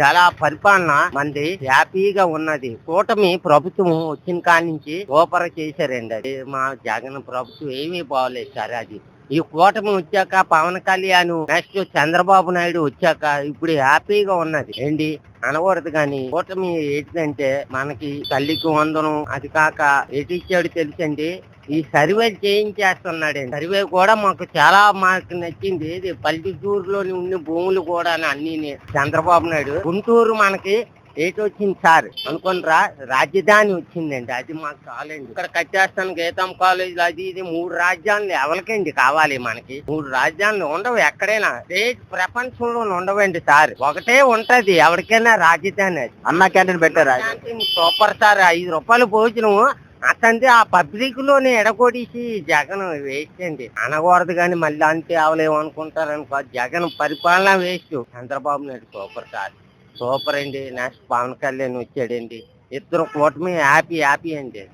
చాలా పరిపాలన మంది హ్యాపీగా ఉన్నది. కూటమి ప్రభుత్వం వచ్చిన కాడి నుంచి సూపర్ చేశారండి. అది మా జగన్ ప్రభుత్వం ఏమీ బాగోలేదు సార్ అది. ఈ కూటమి వచ్చాక పవన్ కళ్యాణ్ నెక్స్ట్ చంద్రబాబు నాయుడు వచ్చాక ఇప్పుడు హ్యాపీగా ఉన్నది. ఏంటి అనకూడదు గాని కూటమి ఏంటంటే మనకి తల్లికి వందనం అది కాక ఎటు ఇచ్చాడు తెలుసండి. ఈ సర్వే చేయించేస్తున్నాడండి. సర్వే కూడా మాకు నచ్చింది. ఇది పల్లెటూరులోని ఉన్న భూములు కూడా అన్ని చంద్రబాబు నాయుడు గుంటూరు మనకి ఏటొచ్చింది సార్ అనుకోనరా రాజధాని వచ్చిందండి. అది మాకు చాలండి. ఇక్కడ కట్టేస్తాను గీతం కాలేజ్ అది ఇది 3 రాజధానులు ఎవరికండి కావాలి మనకి? 3 రాజధానులు ఉండవు ఎక్కడైనా. ప్రపంచంలో ఉండవండి సార్. ఒకటే ఉంటది ఎవరికైనా రాజధాని. అది అన్నా క్యాంటీన్ పెట్టారా? Super sir. 5 రూపాయలు భోజనం అతనిది ఆ పబ్లిక్ లోనే ఎడగొడిసి జగన్ వేస్ట్ అండి. అనకూడదు కానీ మళ్ళీ అంతే అవలేము అనుకుంటారనుకో. జగన్ పరిపాలన waste. Chandrababu Naidu super sir. Super అండి. నెక్స్ట్ పవన్ కళ్యాణ్ వచ్చాడండి. ఇద్దరు కూటమి హ్యాపీ అండి.